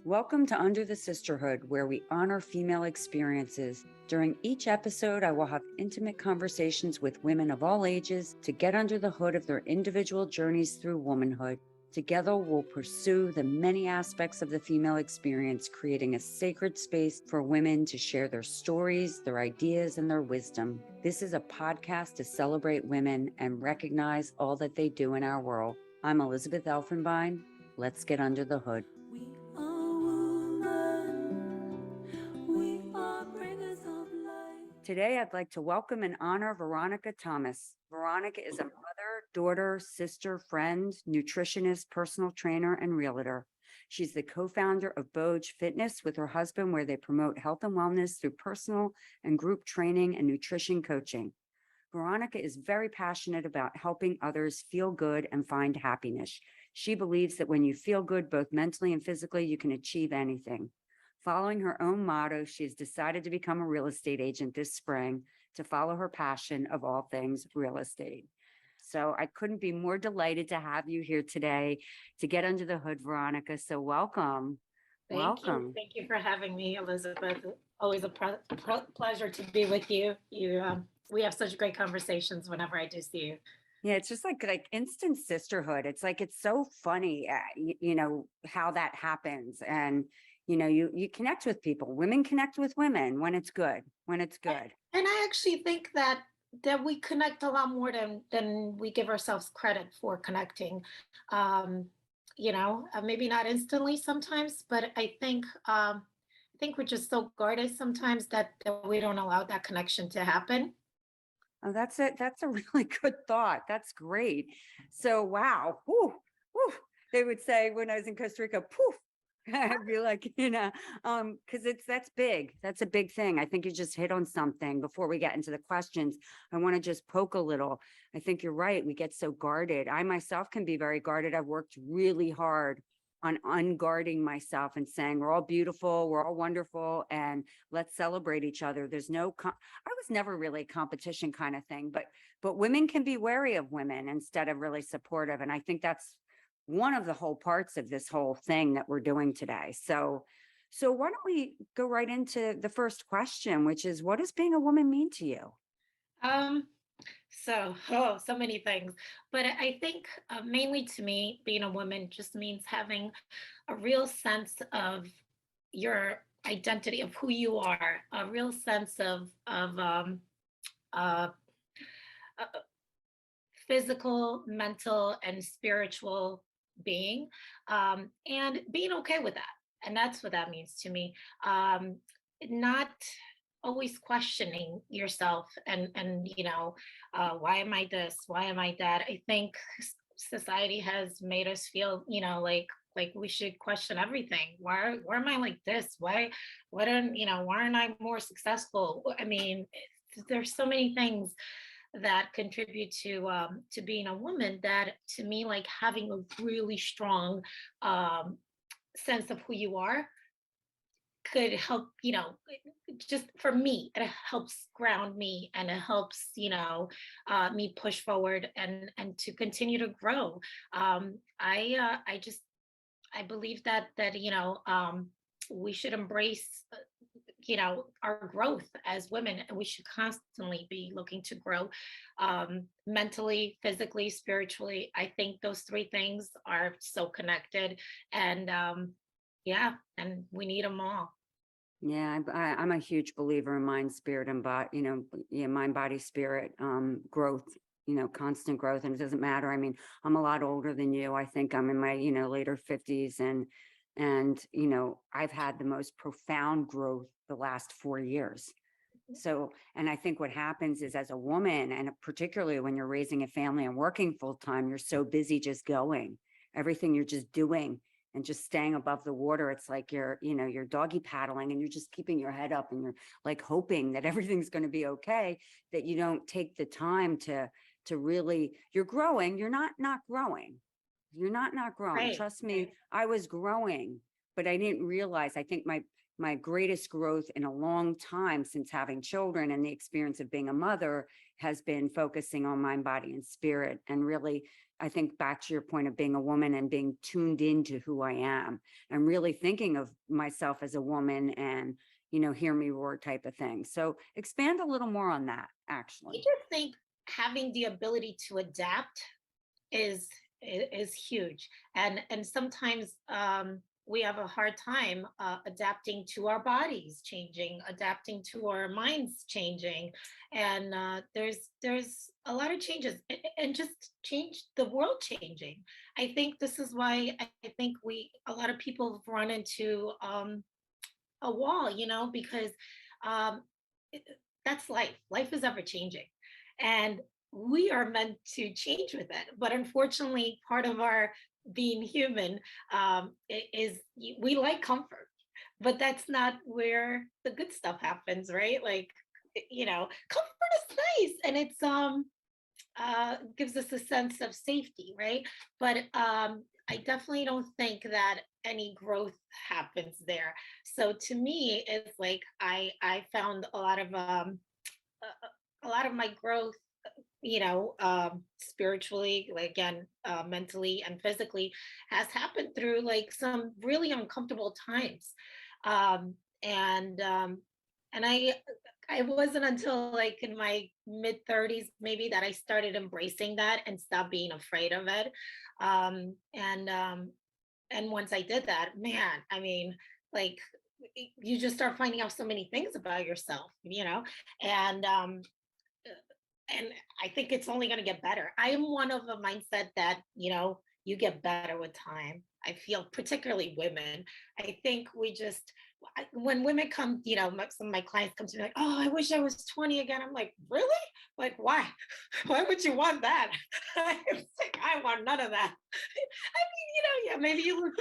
Welcome to Under the Sisterhood, where we honor female experiences. During each episode, I will have intimate conversations with women of all ages to get under the hood of their individual journeys through womanhood. Together, we'll pursue the many aspects of the female experience, creating a sacred space for women to share their stories, their ideas, and their wisdom. This is a podcast to celebrate women and recognize all that they do in our world. I'm Elizabeth Elfenbein. Let's get under the hood. Today, I'd like to welcome and honor Veronica Thomas. Veronica is a mother, daughter, sister, friend, nutritionist, personal trainer, and realtor. She's the co-founder of BOJ Fitness with her husband, where they promote health and wellness through personal and group training and nutrition coaching. Veronica is very passionate about helping others feel good and find happiness. She believes that when you feel good, both mentally and physically, you can achieve anything. Following her own motto, she has decided to become a real estate agent this spring to follow her passion of all things real estate. So I couldn't be more delighted to have you here today to get under the hood, Veronica. So welcome. Thank you. Thank you for having me, Elizabeth. Always a pleasure to be with you. We have such great conversations whenever I do see you. Yeah, it's just like instant sisterhood. It's like, it's so funny, how that happens. And you connect with people. Women connect with women when it's good, And I actually think that we connect a lot more than we give ourselves credit for connecting. Maybe not instantly sometimes, but I think we're just so guarded sometimes that we don't allow that connection to happen. Oh, that's it. That's a really good thought. That's great. So, wow. Whew, whew. They would say when I was in Costa Rica, poof. I'd be like, because that's big. That's a big thing. I think you just hit on something before we get into the questions. I want to just poke a little. I think you're right. We get so guarded. I myself can be very guarded. I've worked really hard on unguarding myself and saying, we're all beautiful, we're all wonderful, and let's celebrate each other. There's no, I was never really a competition kind of thing, but women can be wary of women instead of really supportive. And I think that's one of the whole parts of this whole thing that we're doing today. So why don't we go right into the first question, which is, what does being a woman mean to you? Um, so many things. But I think mainly to me, being a woman just means having a real sense of your identity, of who you are, a real sense of uh, uh, physical, mental, and spiritual being, and being okay with that. And that's what that means to me. Not always questioning yourself and why am I this, why am I that. I think society has made us feel like we should question everything. Why am I like this? Why aren't I more successful? I mean, there's so many things that contribute to being a woman, that to me, like, having a really strong um sense of who you are could help, just for me, it helps ground me, and it helps, me push forward and to continue to grow. I believe that we should embrace our growth as women, and we should constantly be looking to grow, mentally, physically, spiritually. I think those three things are so connected. And yeah, and we need them all. Yeah, I'm a huge believer in mind, spirit, and body, yeah, mind, body, spirit, growth, constant growth. And it doesn't matter. I mean, I'm a lot older than you. I think I'm in my, later 50s, and I've had the most profound growth the last 4 years. So, and I think what happens is, as a woman, and particularly when you're raising a family and working full time, you're so busy just going, everything you're just doing and just staying above the water. It's like you're doggy paddling, and you're just keeping your head up, and you're like hoping that everything's going to be okay, that you don't take the time to really, you're growing. You're not growing. You're not growing. Right. Trust me, I was growing, but I didn't realize. I think my greatest growth in a long time since having children and the experience of being a mother has been focusing on mind, body, and spirit, and really I think back to your point of being a woman and being tuned into who I am and really thinking of myself as a woman and, hear me roar type of thing. So expand a little more on that, I actually. just think having the ability to adapt is is huge, and sometimes we have a hard time adapting to our bodies changing, adapting to our minds changing, and there's a lot of changes, and just change the world changing. I think this is why I think we a lot of people have run into a wall, because um, it- that's life. Life is ever changing. And we are meant to change with it. But unfortunately, part of our being human is we like comfort, but that's not where the good stuff happens, right? Like, comfort is nice, and it's gives us a sense of safety, right? But I definitely don't think that any growth happens there. So to me, it's like I found a lot of my growth, spiritually, like again, mentally and physically, has happened through like some really uncomfortable times, um, and um, and I wasn't until like in my mid 30s maybe that I started embracing that and stopped being afraid of it. Um, and um, and once I did that, man, I mean, like you just start finding out so many things about yourself, and and I think it's only going to get better. I am one of a mindset that, you get better with time. I feel particularly women. I think we just, when women come, some of my clients come to me like, oh, I wish I was 20 again. I'm like, really? Like, why? Why would you want that? I was like, I want none of that. I mean, yeah, maybe you look,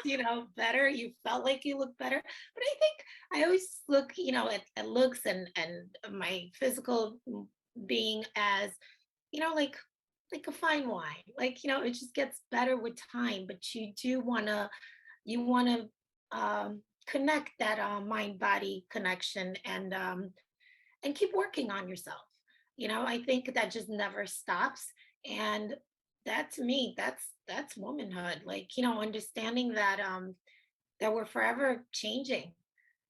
better. You felt like you looked better. But I think I always look, at looks and my physical being as like a fine wine, like it just gets better with time, but you want to connect that mind body connection, and keep working on yourself. I think that just never stops, and that to me, that's womanhood, like understanding that we're forever changing,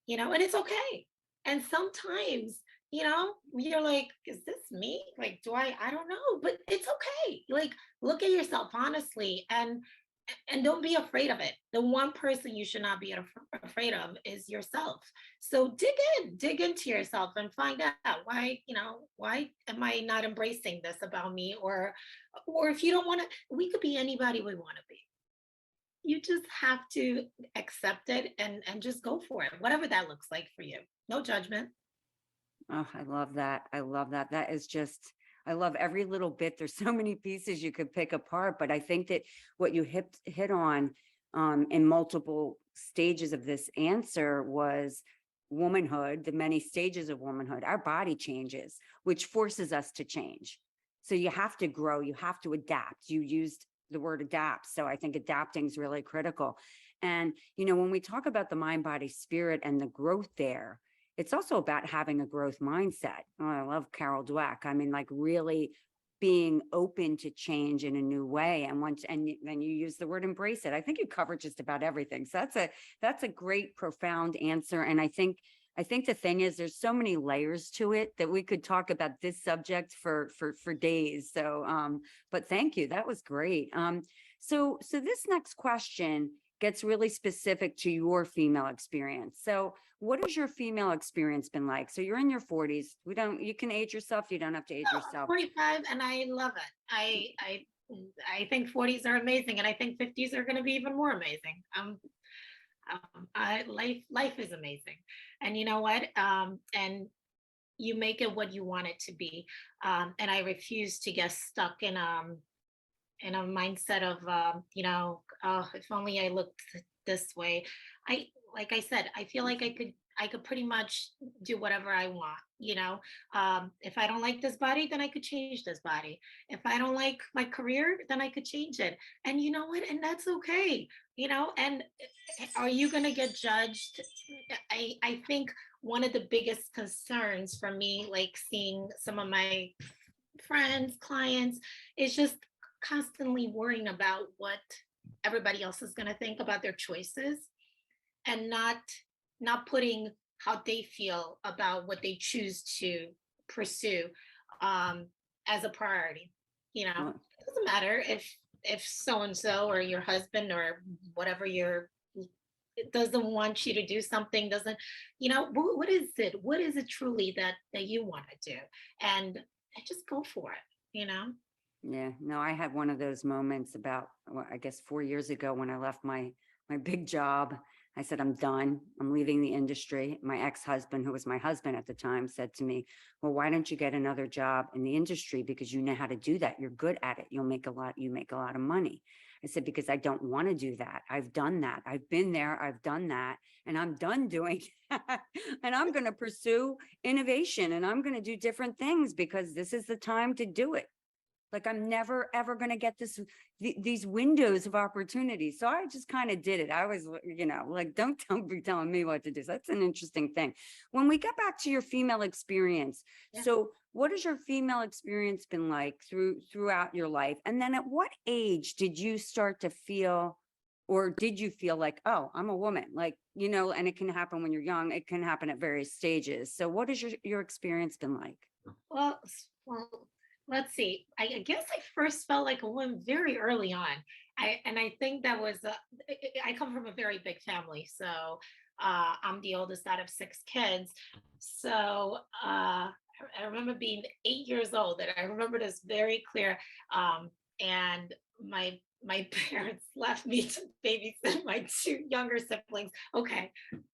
and it's okay. And sometimes, you're like, is this me? Like, I don't know, but it's okay. Like, look at yourself honestly, and don't be afraid of it. The one person you should not be afraid of is yourself. So dig into yourself and find out why am I not embracing this about me? Or if you don't want to, we could be anybody we want to be. You just have to accept it and just go for it, whatever that looks like for you. No judgment. Oh, I love that. I love that. That is just, I love every little bit. There's so many pieces you could pick apart, but I think that what you hit on in multiple stages of this answer was womanhood, the many stages of womanhood. Our body changes, which forces us to change. So you have to grow, you have to adapt. You used the word adapt. So I think adapting is really critical. And, when we talk about the mind, body, spirit and the growth there, it's also about having a growth mindset. Oh, I love Carol Dweck. I mean, like really being open to change in a new way. And then you use the word embrace it. I think you covered just about everything. So that's a great, profound answer. And I think the thing is there's so many layers to it that we could talk about this subject for days. So but thank you. That was great. So this next question gets really specific to your female experience. So what has your female experience been like? So you're in your 40s. You can age yourself. You don't have to age No, I'm yourself. 45 and I love it. I think 40s are amazing, and I think 50s are going to be even more amazing. Life is amazing, and you know what? And you make it what you want it to be. And I refuse to get stuck in a mindset of oh, if only I looked this way. I Like I said, I feel like I could pretty much do whatever I want. If I don't like this body, then I could change this body. If I don't like my career, then I could change it. And you know what? And that's okay. And are you going to get judged? I think one of the biggest concerns for me, like seeing some of my friends, clients, is just constantly worrying about what everybody else is going to think about their choices, and not putting how they feel about what they choose to pursue, um, as a priority. Well, It doesn't matter if so and so or your husband or whatever your it doesn't want you to do something, doesn't, what is it truly that you want to do, and just go for it, you know. yeah, no, I had one of those moments about, well, I guess 4 years ago when I left my big job. I said, I'm done. I'm leaving the industry. My ex-husband, who was my husband at the time, said to me, well, why don't you get another job in the industry? Because you know how to do that. You're good at it. You make a lot of money. I said, because I don't want to do that. I've done that. I've been there. I've done that. And I'm done doing that. And I'm going to pursue innovation and I'm going to do different things because this is the time to do it. Like I'm never ever going to get these windows of opportunity. So I just kind of did it. I was, like, don't be telling me what to do. So that's an interesting thing. When we get back to your female experience, Yeah. so what has your female experience been like throughout your life? And then at what age did you start to feel, or did you feel like, oh, I'm a woman, like, and it can happen when you're young, it can happen at various stages. So what has your experience been like? Well, let's see. I guess I first felt like a woman very early on. I think that was I come from a very big family, so I'm the oldest out of six kids. So I remember being 8 years old, and I remember this very clear. And my parents left me to babysit my two younger siblings. Okay,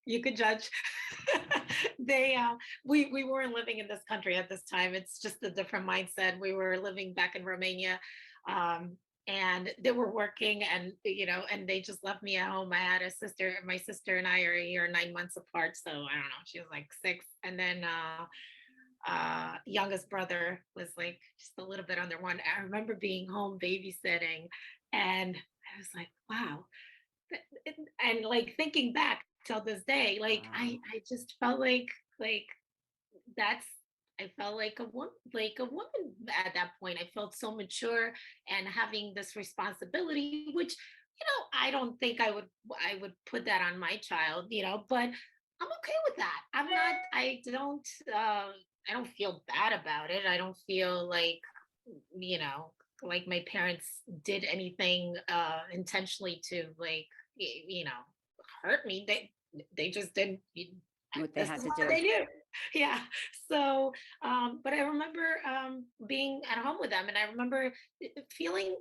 you could judge. they we weren't living in this country at this time. It's just a different mindset. We were living back in Romania, um, and they were working, and and they just left me at home. I had a sister. My sister and I are a year and 9 months apart, so I don't know. She was like six, and then youngest brother was like just a little bit under one. I remember being home babysitting, and I was like, wow. And like thinking back till this day, like I Wow. I just felt like that's I felt like a woman at that point. I felt so mature and having this responsibility, which I don't think I would put that on my child, but I'm okay with that. Uh I don't feel bad about it. I don't feel you know, like my parents did anything intentionally to hurt me. They just didn't. What they This had is to what do. they do. Yeah. So, but I remember being at home with them, and I remember feeling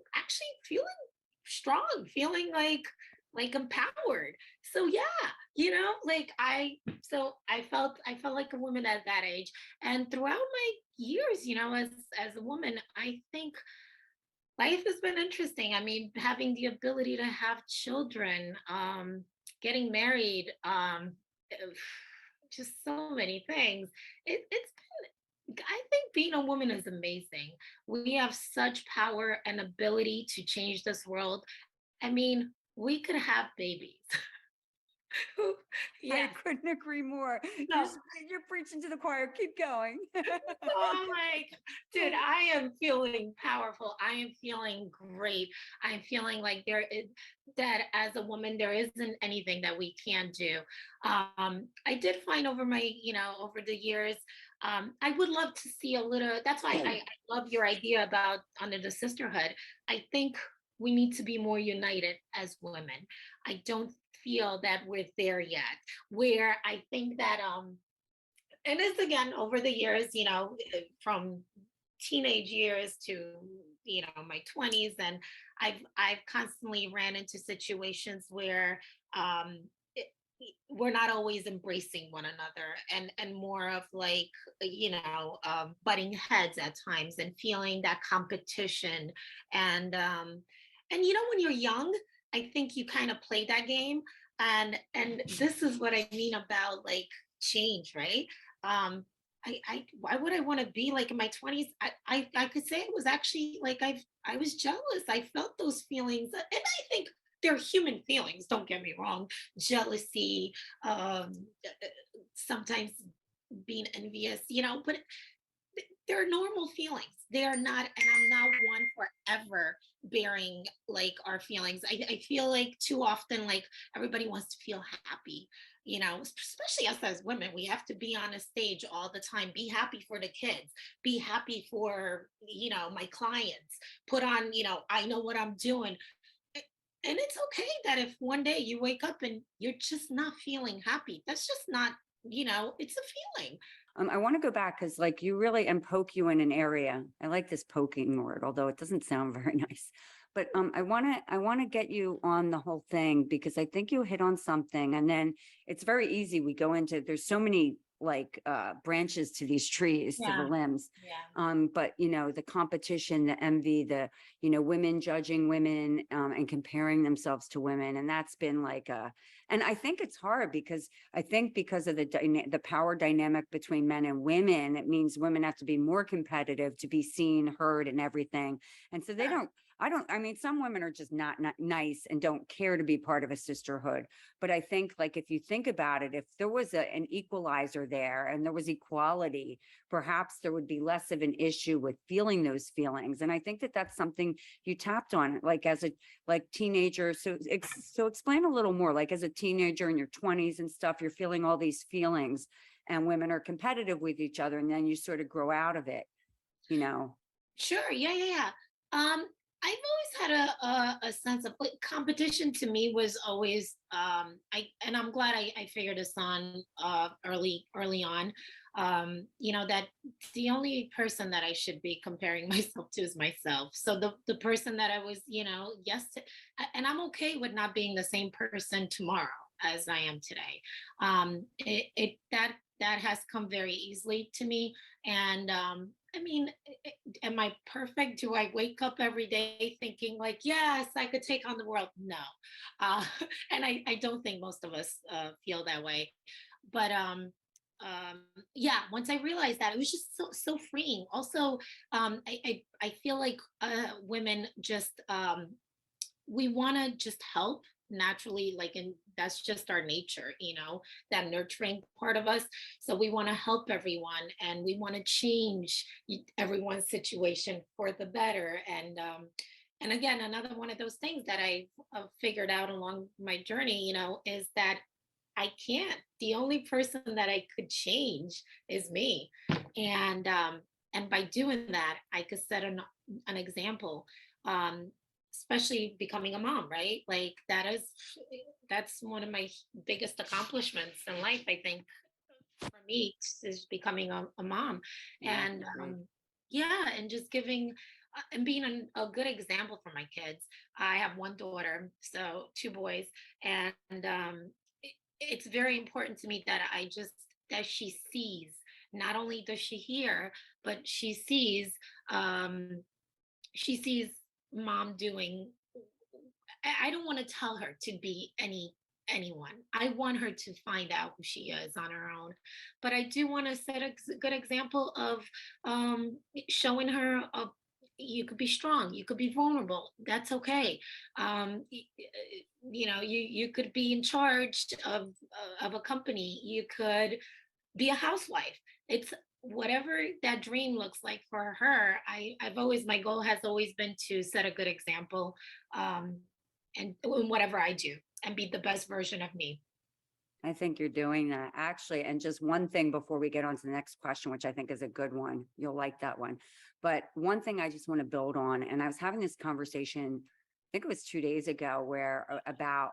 strong, feeling like empowered. So yeah, I felt like a woman at that age, and throughout my years, as a woman, I think life has been interesting. I mean, having the ability to have children, getting married, uh, just so many things. It's I think being a woman is amazing. We have such power and ability to change this world. I mean, we could have babies. I Yeah. couldn't agree more. You're No. s- you're preaching to the choir. Keep going. Oh my, dude, I am feeling powerful. I am feeling great. I'm feeling like that as a woman, there isn't anything that we can do. I did find over the years, I would love to see a little, that's why I love your idea about under the sisterhood. I think we need to be more united as women. I don't feel that we're there yet, where I think that, and it's again over the years, from teenage years to my 20s, and I've constantly ran into situations where it, we're not always embracing one another, and more of like butting heads at times and feeling that competition, and when you're young, I think you kind of play that game, and this is what I mean about like change, right? Why would I want to be like in my 20s? I could say it was actually like I was jealous. I felt those feelings, and I think they're human feelings. Don't get me wrong. Jealousy, sometimes being envious, but they're normal feelings. They are not, and I'm not one for ever bearing like our feelings. I feel like too often, like everybody wants to feel happy, especially us as women. We have to be on a stage all the time, be happy for the kids, be happy for, my clients, put on, I know what I'm doing. And it's okay that if one day you wake up and you're just not feeling happy, that's just not, it's a feeling. I want to go back because like you really and poke you in an area. I like this poking word, although it doesn't sound very nice. But I want to get you on the whole thing because I think you hit on something. And then it's very easy. We go into there's so many like branches to these trees, to the Yeah. limbs. Yeah. But the competition, the envy, the women judging women and comparing themselves to women. And that's been like and I think it's hard because I think because of the power dynamic between men and women, it means women have to be more competitive to be seen, heard, and everything. And so they Sure. don't. I mean, some women are just not nice and don't care to be part of a sisterhood. But I think, like, if you think about it, if there was an equalizer there and there was equality, perhaps there would be less of an issue with feeling those feelings. And I think that that's something you tapped on, like as a teenager. So explain a little more, like as a teenager in your 20s and stuff, you're feeling all these feelings and women are competitive with each other and then you sort of grow out of it, you know. Sure. Yeah, yeah, yeah. I've always had a sense of like competition to me was always and I'm glad I figured this on early on. That the only person that I should be comparing myself to is myself. So the person that I was, and I'm okay with not being the same person tomorrow as I am today. That has come very easily to me. And I mean, am I perfect? Do I wake up every day thinking like, yes, I could take on the world? No. Uh, and I don't think most of us feel that way. But yeah, once I realized that, it was just so freeing. Also, I feel like women just we want to just help naturally, like, and that's just our nature, that nurturing part of us. So we want to help everyone and we want to change everyone's situation for the better. And again, another one of those things that I figured out along my journey, is that I can't. The only person that I could change is me. And by doing that, I could set an example. Um, Especially becoming a mom, right? Like that's one of my biggest accomplishments in life, I think, for me, is becoming a mom. Yeah, And agreed. yeah, and just giving and being a good example for my kids. I have one daughter, so two boys, and it's very important to me that that she sees. Not only does she hear, but um she sees mom doing. I don't want to tell her to be anyone. I want her to find out who she is on her own. But I do want to set a good example of showing her you could be strong, you could be vulnerable. That's okay. You could be in charge of a company. You could be a housewife. It's whatever that dream looks like for her. I've always, my goal has always been to set a good example, um, and in whatever I do, and be the best version of me. I think you're doing that actually. And just one thing before we get on to the next question, which I think is a good one. You'll like that one. But one thing I just want to build on, and I was having this conversation, I think it was 2 days ago, where about,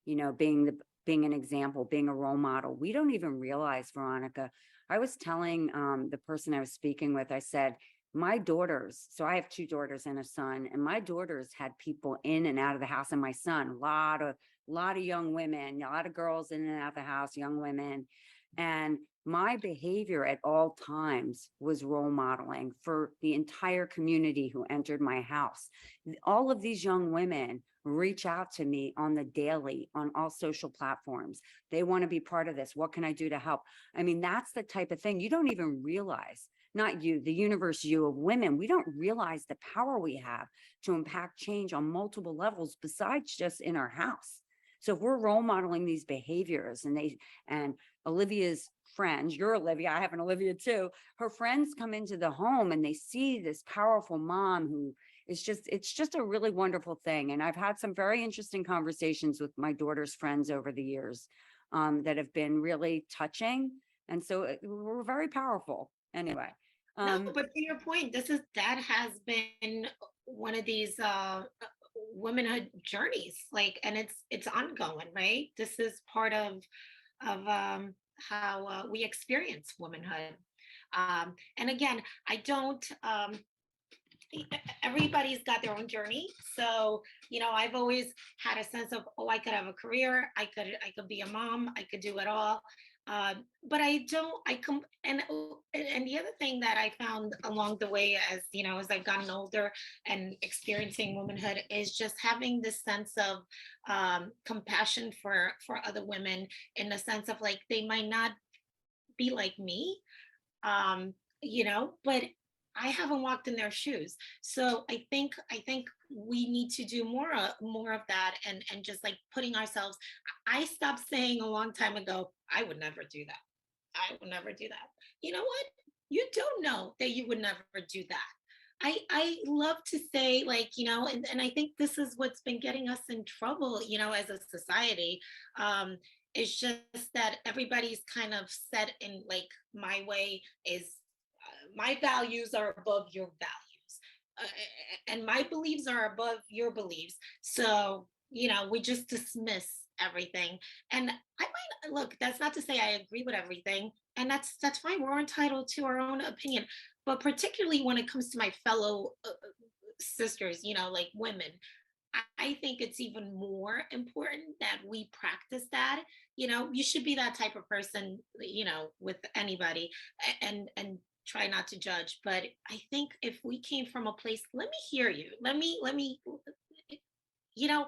being an example, being a role model. We don't even realize, Veronica. I was telling the person I was speaking with, I said, my daughters, so I have two daughters and a son, and my daughters had people in and out of the house, and my son, a lot of young women, a lot of girls in and out of the house, young women. And my behavior at all times was role modeling for the entire community who entered my house. All of these young women reach out to me on the daily on all social platforms. They want to be part of this. What can I do to help? I mean, that's the type of thing you don't even realize. Not you, the universe, you of women. We don't realize the power we have to impact change on multiple levels besides just in our house. So if we're role modeling these behaviors and Olivia's friends, you're Olivia, I have an Olivia too, her friends come into the home and they see this powerful mom who is it's just a really wonderful thing. And I've had some very interesting conversations with my daughter's friends over the years that have been really touching. And so we're very powerful anyway. No, but to your point, that has been one of these womanhood journeys, like, and it's ongoing, right? This is part of how we experience womanhood. And again, I don't. Everybody's got their own journey, so I've always had a sense of, oh, I could have a career, I could be a mom, I could do it all. But I don't I come and the other thing that I found along the way, as I've gotten older and experiencing womanhood, is just having this sense of compassion for other women, in the sense of, like, they might not be like me, but I haven't walked in their shoes. So I think we need to do more of that, and just, like, putting ourselves. I stopped saying a long time ago, I would never do that. I would never do that. You know what? You don't know that you would never do that. I love to say, like, and I think this is what's been getting us in trouble, as a society. It's just that everybody's kind of set in, like, my way is my values are above your values, and my beliefs are above your beliefs. So we just dismiss everything. And I might look. That's not to say I agree with everything, and that's fine. We're entitled to our own opinion. But particularly when it comes to my fellow sisters, like women, I think it's even more important that we practice that. You should be that type of person, with anybody, and try not to judge. But I think if we came from a place, let me hear you. Let me, you know,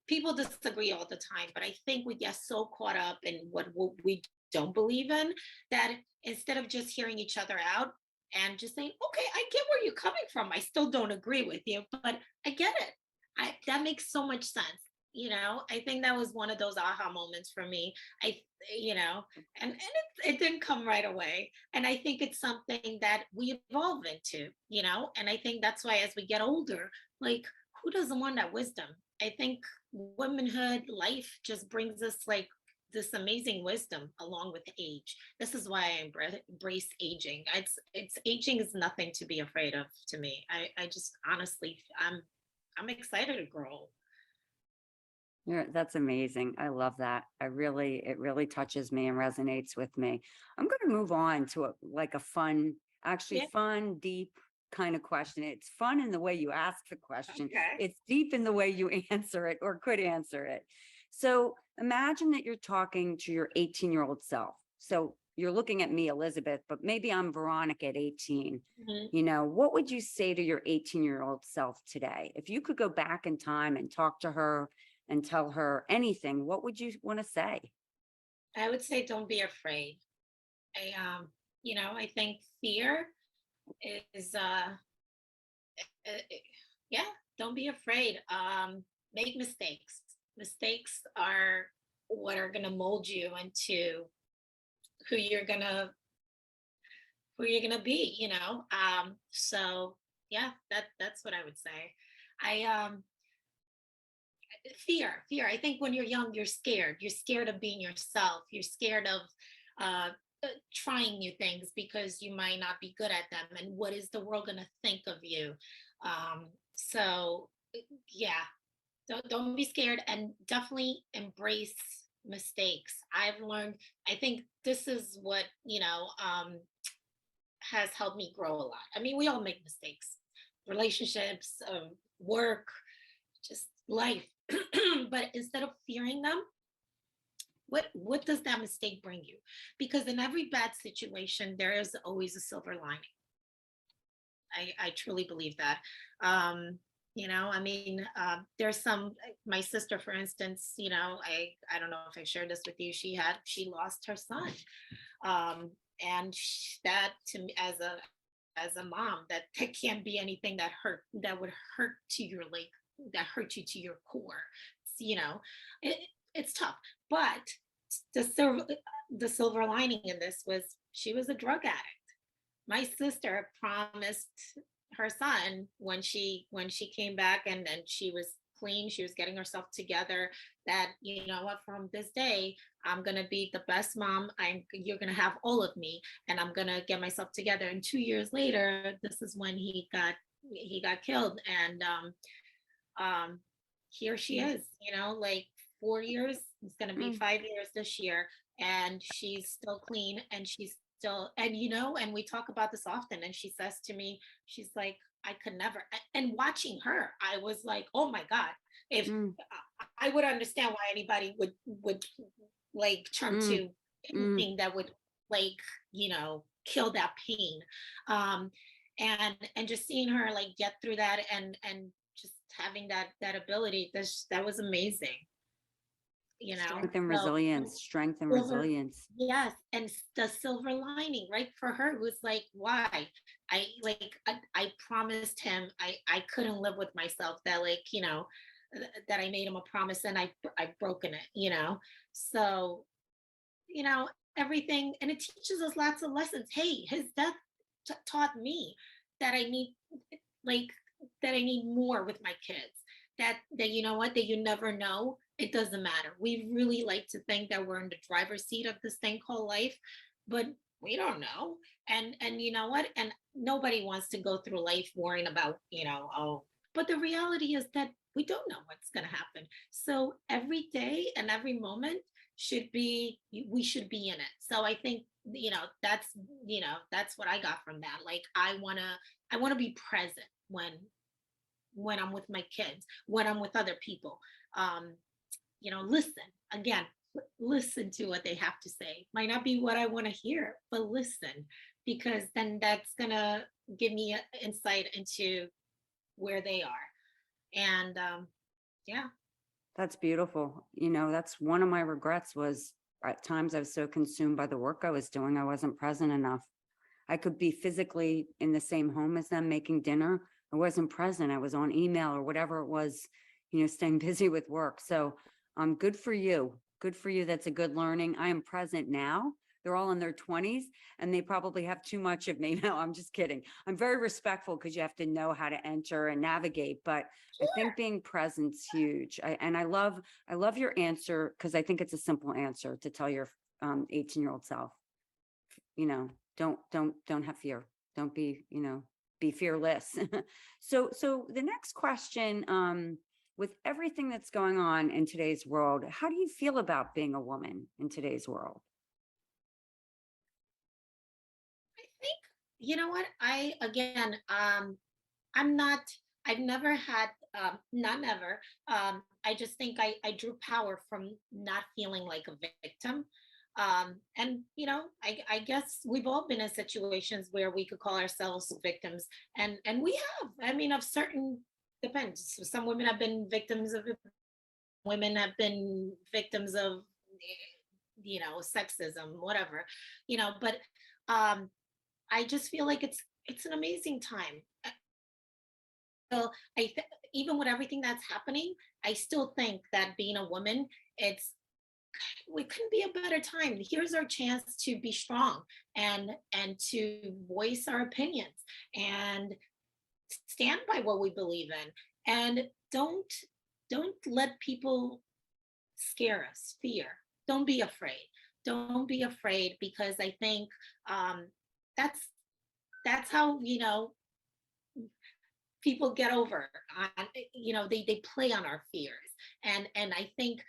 people disagree all the time, but I think we get so caught up in what we don't believe in, that instead of just hearing each other out and just saying, okay, I get where you're coming from. I still don't agree with you, but I get it. That makes so much sense. I think that was one of those aha moments for me. I, you know, and it didn't come right away. And I think it's something that we evolve into, and I think that's why as we get older, like, who doesn't want that wisdom? I think womanhood life just brings us, like, this amazing wisdom along with age. This is why I embrace aging. It's aging is nothing to be afraid of to me. I just honestly, I'm excited to grow. That's amazing. I love that. It really touches me and resonates with me. I'm going to move on to like a fun, actually Yeah. fun, deep kind of question. It's fun in the way you ask the question. Okay. It's deep in the way you answer it or could answer it. So imagine that you're talking to your 18-year-old self. So you're looking at me, Elizabeth, but maybe I'm Veronica at 18. Mhm. What would you say to your 18-year-old self today? If you could go back in time and talk to her and tell her anything, what would you want to say? I would say don't be afraid. I think fear is yeah, don't be afraid. Make mistakes. Mistakes are what are gonna mold you into who you're gonna who you're gonna be, So yeah, that's what I would say. I Fear. I think when you're young, you're scared. You're scared of being yourself. You're scared of uh trying new things because you might not be good at them, and what is the world going to think of you? So yeah, don't be scared, and definitely embrace mistakes. I've learned, I think this is what has helped me grow a lot. I mean, we all make mistakes, relationships, work, just life. But instead of fearing them, what does that mistake bring you? Because in every bad situation there is always a silver lining. I truly believe that. I mean, there's some, my sister, for instance, I don't know if I shared this with you. She lost her son. And that, to me, as a mom, that can't be anything that would hurt to your, like, that hurt you to your core. you know it, it's tough. But the silver the silver lining in this was she was a drug addict. My sister promised her son when she came back and she was clean, she was getting herself together, that you know what, from this day I'm going to be the best mom, you're going to have all of me, and I'm going to get myself together. And 2 years later, this is when he got killed. And um here she Mm, is, you know, like 4 years, it's going to be mm, 5 years this year, and she's still clean, and she's still, and you know, and we talk about this often, and she says to me, she's like, I could never. And watching her, I was like, oh my god, if mm, I would understand why anybody would like turn mm, to mm. anything that would, like, you know, kill that pain. um and just seeing her like get through that, and just having that ability, that was amazing, you know. Strength and So, and resilience, strength and silver, resilience. yes, and the silver lining, right, for her was like, why, I promised him, I couldn't live with myself, that, like, you know, that I made him a promise, and I've broken it, you know. So, you know, everything, and it teaches us lots of lessons. Hey, his death taught me that I need, like, that I need more with my kids. That you know what, that you never know. It doesn't matter. We really like to think that we're in the driver's seat of this thing called life, but we don't know. And you know what? And nobody wants to go through life worrying about, you know, oh, but the reality is that we don't know what's going to happen. So every day and every moment should be, we should be in it. So I think, you know, that's, you know, that's what I got from that. Like, I want to be present when I'm with my kids, when I'm with other people. um you know, listen, again, listen to what they have to say. Might not be what I want to hear, but listen, because then that's going to give me insight into where they are. And yeah. That's beautiful. You know, that's one of my regrets was at times I was so consumed by the work I was doing, I wasn't present enough. I could be physically in the same home as them making dinner. I wasn't present. I was on email or whatever it was, you know, staying busy with work. So good for you. Good for you. That's a good learning. I am present now. They're all in their 20s and they probably have too much of me. No, I'm just kidding. I'm very respectful because you have to know how to enter and navigate. But I think being present's huge. I love your answer because I think it's a simple answer to tell your 18-year-old self, you know, don't have fear. Don't be, you know, be fearless. So the next question, with everything that's going on in today's world, how do you feel about being a woman in today's world? I think, you know what, I, again, I'm not, I've never had, not never. I just think I drew power from not feeling like a victim. And, you know, I guess we've all been in situations where we could call ourselves victims. And we have, I mean, of certain, depends. Some women have been victims of it, women have been victims of, you know, sexism, whatever, you know, but I just feel like it's an amazing time. So even with everything that's happening, I still think that being a woman, it's, we couldn't be a better time. Here's our chance to be strong and to voice our opinions and stand by what we believe in. And don't let people scare us, fear. Don't be afraid. Don't be afraid, because I think that's that's how, you know, people get over on, you know, they play on our fears. And I think,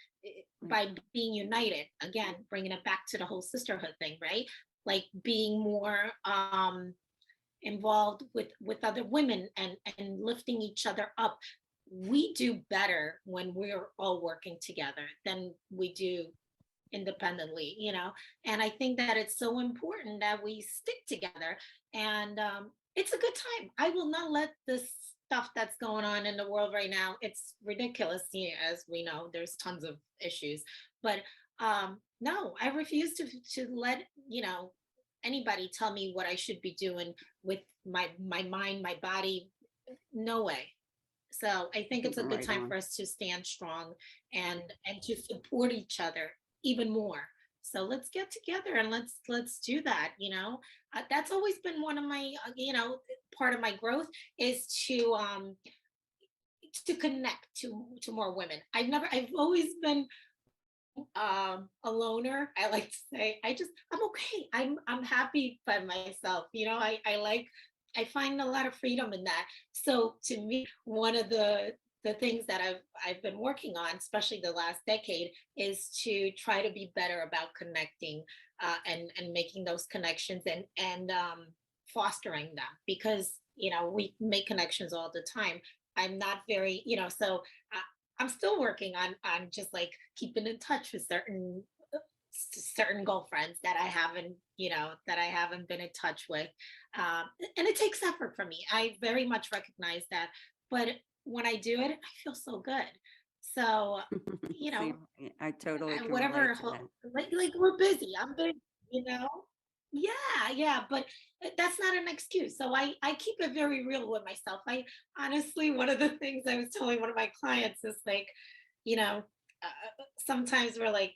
Right. by being united, again, bringing it back to the whole sisterhood thing, right, like being more involved with other women and lifting each other up, we do better when we're all working together than we do independently, you know. And I think that it's so important that we stick together. And it's a good time. I will not let this stuff that's going on in the world right now, it's ridiculous. Yeah, as we know, there's tons of issues, but no, I refuse to let, you know, anybody tell me what I should be doing with my mind, my body. No way. So I think it's a good Right time on. for us to stand strong and to support each other even more. So let's get together and let's do that. That's always been one of my part of my growth is to connect to more women. I've always been a loner. I like to say I'm okay. I'm happy by myself. I find a lot of freedom in that. So to me, one of the things that I've been working on, especially the last decade, is to try to be better about connecting and making those connections and fostering them, because we make connections all the time. I'm not very, so uh, I'm still working on just like keeping in touch with certain girlfriends that I haven't been in touch with. And it takes effort for me. I very much recognize that, but when I do it, I feel so good. So, you See, know, I totally can relate whatever, to that. like we're busy. I'm busy, you know. Yeah, yeah, but that's not an excuse. So I keep it very real with myself. I honestly, one of the things I was telling one of my clients is like, you know, sometimes we're like,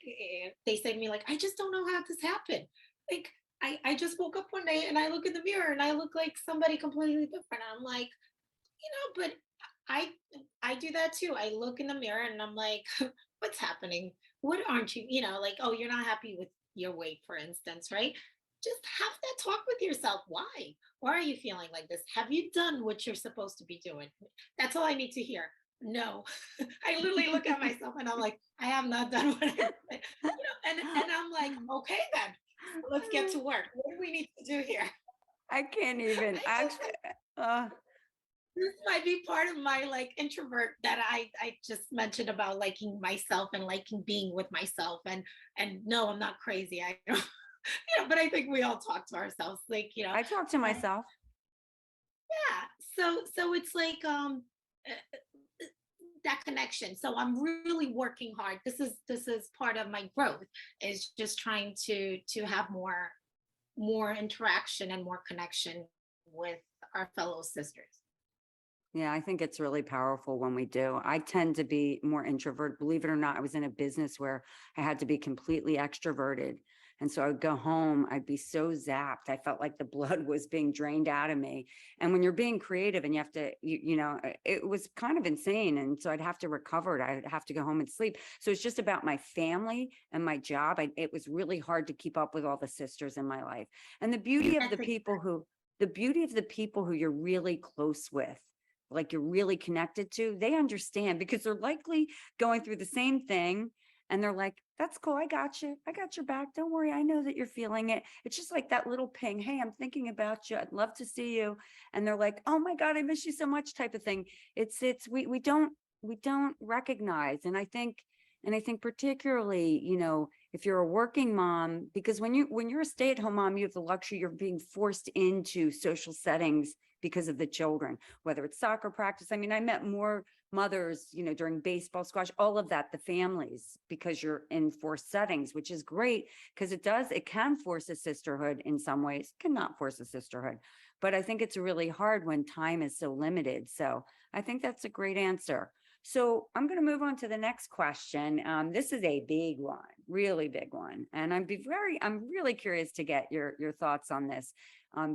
they say to me like, I just don't know how this happened. Like, I just woke up one day and I look in the mirror and I look like somebody completely different. I'm like, but I I do that too. I look in the mirror and I'm like, what's happening? What aren't you, like, oh, you're not happy with your weight, for instance, right? Just have that talk with yourself. Why? Why are you feeling like this? Have you done what you're supposed to be doing? That's all I need to hear. No. I literally look at myself and I'm like, I have not done what and I'm like, okay then. Let's get to work. What do we need to do here? I can't even I just actually. Uh, This might be part of my like introvert that I just mentioned about liking myself and liking being with myself, and no, I'm not crazy. I don't, but I think we all talk to ourselves like, I talk to um, myself. yeah. So it's like uh, that connection. So I'm really working hard. This is part of my growth, is just trying to have more interaction and more connection with our fellow sisters. Yeah, I think it's really powerful when we do. I tend to be more introvert. Believe it or not, I was in a business where I had to be completely extroverted. And so I would go home, I'd be so zapped. I felt like the blood was being drained out of me. And when you're being creative and you have to, it was kind of insane. And so I'd have to recover it. I'd have to go home and sleep. So it's just about my family and my job. It was really hard to keep up with all the sisters in my life. And That's the beauty of the people who you're really close with, like you're really connected to, they understand because they're likely going through the same thing. And they're like, that's cool. I got you. I got your back. Don't worry. I know that you're feeling it. It's just like that little ping. Hey, I'm thinking about you. I'd love to see you. And they're like, oh my God, I miss you so much type of thing. We don't recognize. And I think particularly, if you're a working mom, because when you're a stay-at-home mom, you have the luxury, you're being forced into social settings because of the children, whether it's soccer practice. I mean, I met more mothers, during baseball, squash, all of that, the families, because you're in forced settings, which is great because it can force a sisterhood in some ways, cannot force a sisterhood. But I think it's really hard when time is so limited. So I think that's a great answer. So I'm going to move on to the next question. This is a big one, really big one. And I'm really curious to get your thoughts on this,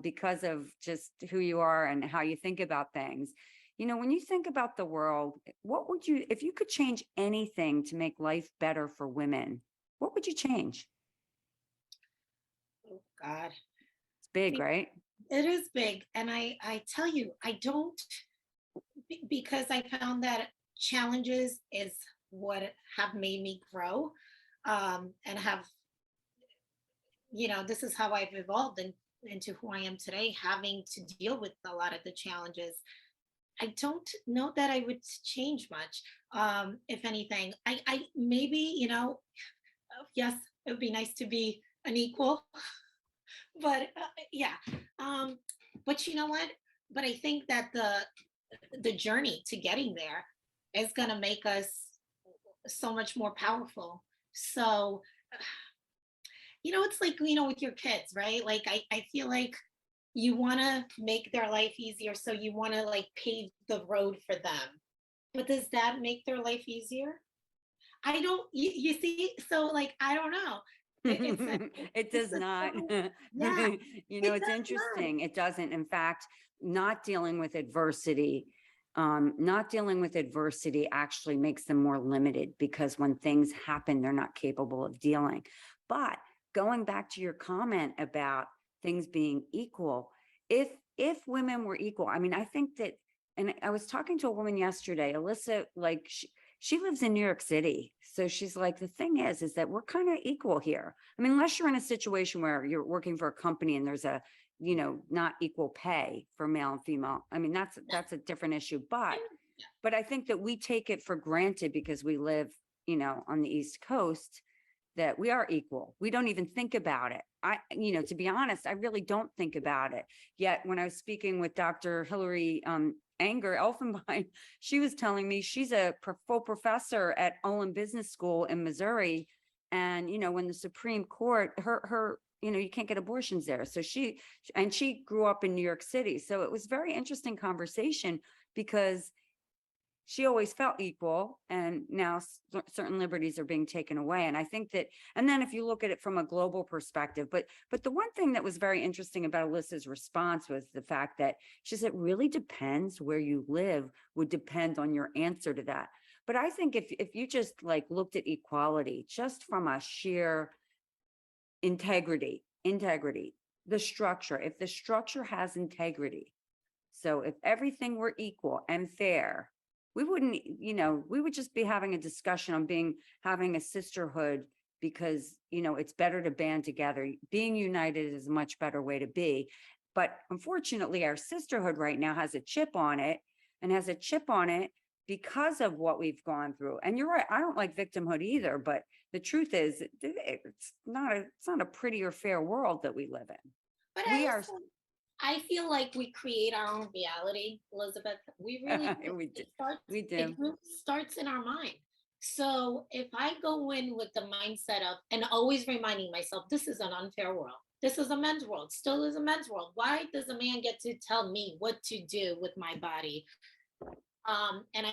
because of just who you are and how you think about things. When you think about the world, if you could change anything to make life better for women, what would you change? Oh God. It's big, See, right? it is big. And I tell you, I don't, because I found that challenges is what have made me grow. And this is how I've evolved into who I am today, having to deal with a lot of the challenges. I don't know that I would change much. If anything, I maybe, yes, it would be nice to be an equal, but yeah. Um, but you know what? But I think that the journey to getting there is going to make us so much more powerful. So, it's like, with your kids, right? Like, I feel like you want to make their life easier. So you want to like pave the road for them. But does that make their life easier? I don't, you see, so like, I don't know. It It's does a not. double, yeah, it It's does not. interesting. It doesn't. In fact, not dealing with adversity, not dealing with adversity actually makes them more limited because when things happen, they're not capable of dealing. But going back to your comment about things being equal, if women were equal, I mean, I think that, and I was talking to a woman yesterday, Alyssa, like she lives in New York City. So she's like, the thing is that we're kind of equal here. I mean, unless you're in a situation where you're working for a company and there's a, not equal pay for male and female. I mean, that's a different issue. But I think that we take it for granted because we live, on the East Coast, that we are equal. We don't even think about it. To be honest, I really don't think about it. Yet when I was speaking with Dr. Hillary Anger Elfenbein, she was telling me she's a full professor at Olin Business School in Missouri. And, when the Supreme Court, you can't get abortions there. So she grew up in New York City. So it was very interesting conversation because she always felt equal, and now certain liberties are being taken away. And I think that, and then if you look at it from a global perspective, but the one thing that was very interesting about Alyssa's response was the fact that she said, it really depends where you live would depend on your answer to that. But I think if you just like looked at equality, just from a sheer integrity, the structure, if the structure has integrity, so if everything were equal and fair, we wouldn't, we would just be having a discussion on having a sisterhood because, it's better to band together. Being united is a much better way to be. But unfortunately, our sisterhood right now has a chip on it because of what we've gone through. And you're right, I don't like victimhood either, but the truth is it's not a pretty or fair world that we live in. But We are I feel like we create our own reality, Elizabeth. We really do. we do. It starts, We it do. really starts in our mind. So if I go in with the mindset of, and always reminding myself, this is an unfair world. This is a men's world, still is a men's world. Why does a man get to tell me what to do with my body? And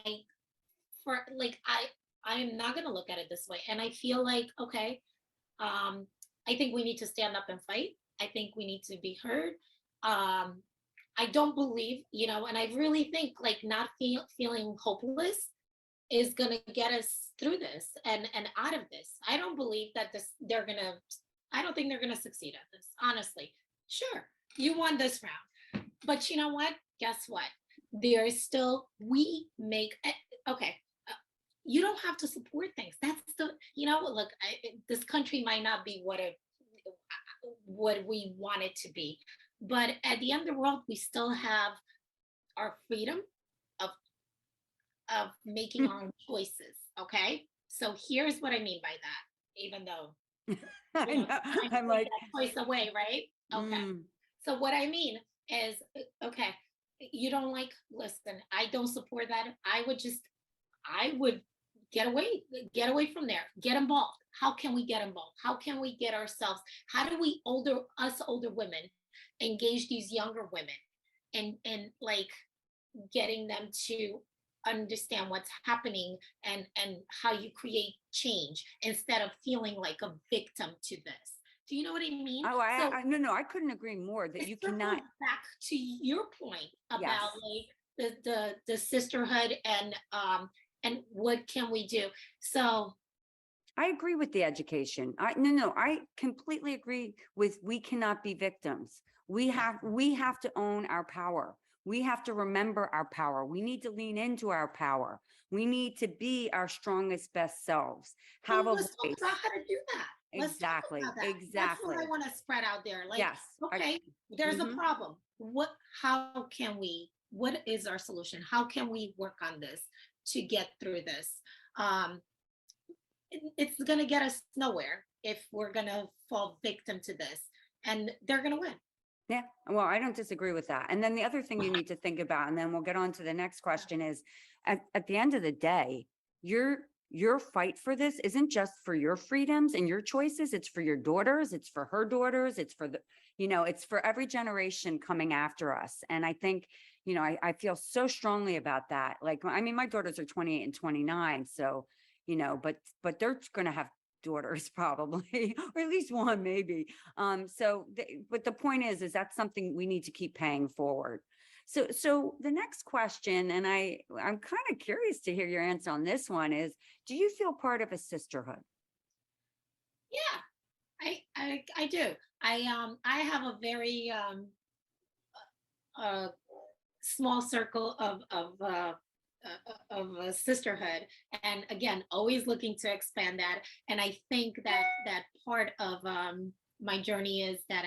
I am not gonna look at it this way. And I feel like, okay, I think we need to stand up and fight. I think we need to be heard. um I don't believe, and I really think like not feeling hopeless is going to get us through this and out of this. I don't believe that I don't think they're going to succeed at this, honestly. Sure, you won this round, but you know what, guess what, there is still, we make okay, you don't have to support things. That's the, look, this country might not be what we want it to be. But at the end of the world, we still have our freedom of making our own choices. Okay. So here's what I mean by that, even though I know. trying to I'm take like, that choice away, right? Okay. mm, So what I mean is, okay, you don't like, listen, I don't support that. I would get away from there, get involved. How can we get involved? How can we get ourselves, how do we older women engage these younger women and like getting them to understand what's happening and how you create change instead of feeling like a victim to this. Do you know what I mean? oh, So no, I couldn't agree more that it you circles cannot. back to your point Yes. about like the sisterhood and what can we do. So I agree with the education. No, I completely agree with, we cannot be victims. We have to own our power. We have to remember our power. We need to lean into our power. We need to be our strongest, best selves. Have a let's talk voice. about how to do that. Let's talk Exactly. about that. That's what Exactly. I want to spread out there. Like, Yes. okay, there's a Mhm. problem. What is our solution? How can we work on this to get through this? Um, it's going to get us nowhere if we're going to fall victim to this, and they're going to win. Yeah, well, I don't disagree with that. And then the other thing you need to think about, and then we'll get on to the next question, is at the end of the day, you're your fight for this isn't just for your freedoms and your choices. It's for your daughters. It's for her daughters. It's for the, it's for every generation coming after us. And I think, I feel so strongly about that. Like, I mean, my daughters are 28 and 29. So, but they're going to have daughters probably, or at least one maybe. But the point is that's something we need to keep paying forward. So the next question, and I'm kind of curious to hear your answer on this one is, do you feel part of a sisterhood? Yeah, I do. I have a very uh small circle of a sisterhood, and again, always looking to expand that. And I think that part of my journey is that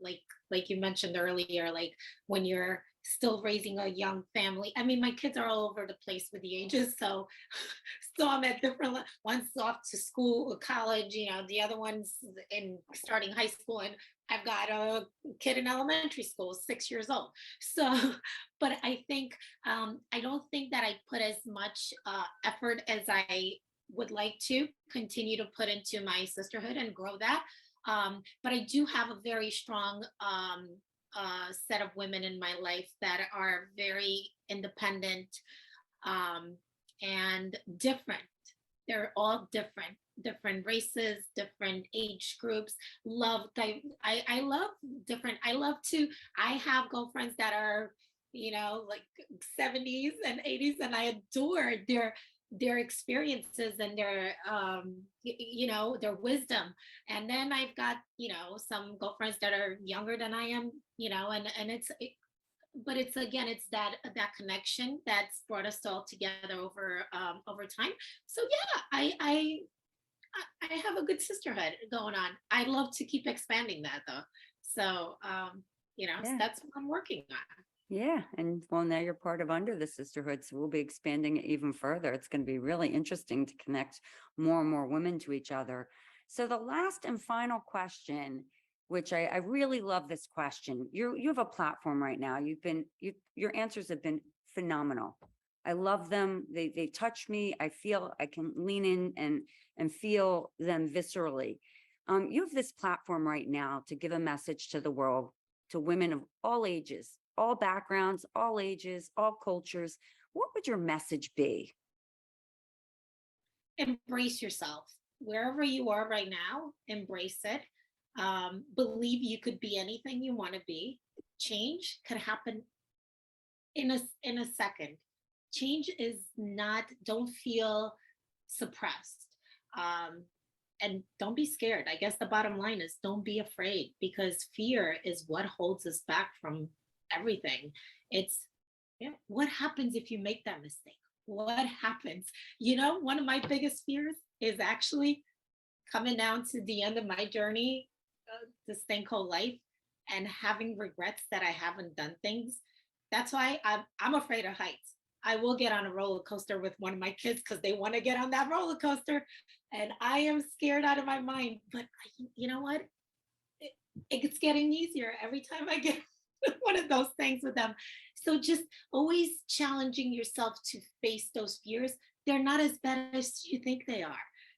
like you mentioned earlier, like when you're still raising a young family. I mean, my kids are all over the place with the ages, so so I'm at different one's off to school or college, the other one's in starting high school, and I've got a kid in elementary school, 6 years old. So, but I think I don't think that I put as much effort as I would like to continue to put into my sisterhood and grow that. But I do have a very strong set of women in my life that are very independent, um, and different. They're all different races, different age groups. I love different. I love to. I have girlfriends that are, like 70s and 80s, and I adore their experiences and their wisdom. And then I've got, some girlfriends that are younger than I am, and but it's again, it's that connection that's brought us all together over time. So yeah, I have a good sisterhood going on. I love to keep expanding that though. So so Yeah. that's what I'm working on. Yeah. And well, now you're part of Under the Sisterhood. So we'll be expanding it even further. It's going to be really interesting to connect more and more women to each other. So the last and final question, which I really love this question. You have a platform right now. Your answers have been phenomenal. I love them. They touch me. I feel I can lean in and feel them viscerally. You have this platform right now to give a message to the world, to women of all ages, all backgrounds, all ages, all cultures. What would your message be? Embrace yourself wherever you are right now. Embrace it. Believe you could be anything you want to be. Change could happen in a second. Change is not. Don't feel suppressed. Um, and don't be scared. I guess the bottom line is don't be afraid, because fear is what holds us back from everything. It's, yeah, what happens if you make that mistake? What happens? One of my biggest fears is actually coming down to the end of my journey, this thing called life, and having regrets that I haven't done things. That's why I'm afraid of heights. I will get on a roller coaster with one of my kids because they want to get on that roller coaster, and I am scared out of my mind. But you know what? It, it's getting easier every time I get one of those things with them. So just always challenging yourself to face those fears. They're not as bad as you think they are.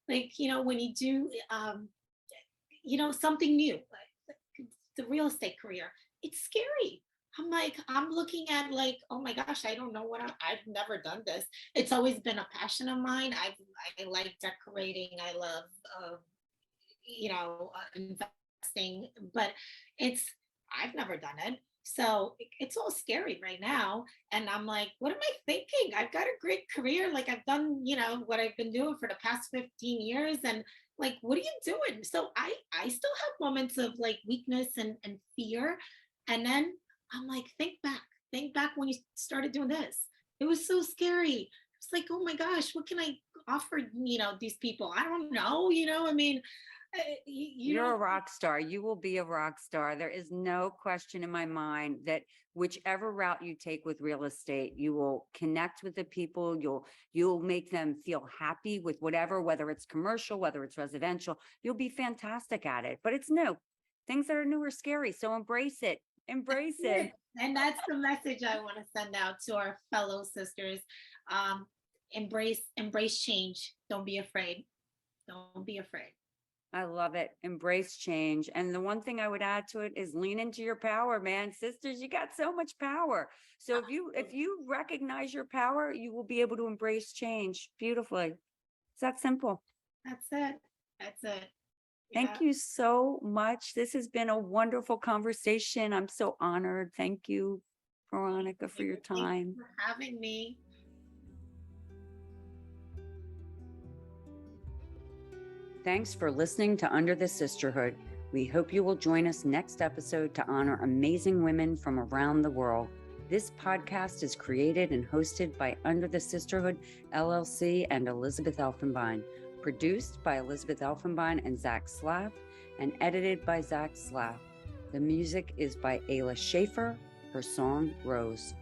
Like, when you do, something new, like the real estate career, it's scary. I'm looking at like, oh my gosh, I don't know I've never done this. It's always been a passion of mine. I like decorating. I love, investing, but it's, I've never done it. So it's all scary right now. And I'm like, what am I thinking? I've got a great career. Like I've done, what I've been doing for the past 15 years. And like, what are you doing? So I still have moments of like weakness and fear. And then I'm like, think back when you started doing this. It was so scary. It's like, oh my gosh, what can I offer, these people? I don't know, I mean, you You're don't. a rock star. You will be a rock star. There is no question in my mind that whichever route you take with real estate, you will connect with the people. You'll make them feel happy with whatever, whether it's commercial, whether it's residential. You'll be fantastic at it. But it's new. Things that are new are scary. So embrace it. Embrace it. And that's the message I want to send out to our fellow sisters. Um, embrace change. Don't be afraid. Don't be afraid. I love it. Embrace change. And the one thing I would add to it is lean into your power, man. Sisters, you got so much power. So if you recognize your power, you will be able to embrace change beautifully. It's that simple. That's it. That's it. Thank you so much. This has been a wonderful conversation. I'm so honored. Thank you, Veronica, for your Thank you time. for having me. Thanks for listening to Under the Sisterhood. We hope you will join us next episode to honor amazing women from around the world. This podcast is created and hosted by Under the Sisterhood, LLC, and Elizabeth Elfenbein, produced by Elizabeth Elfenbein and Zach Slav, and edited by Zach Slav. The music is by Ayla Schaefer, her song Rose.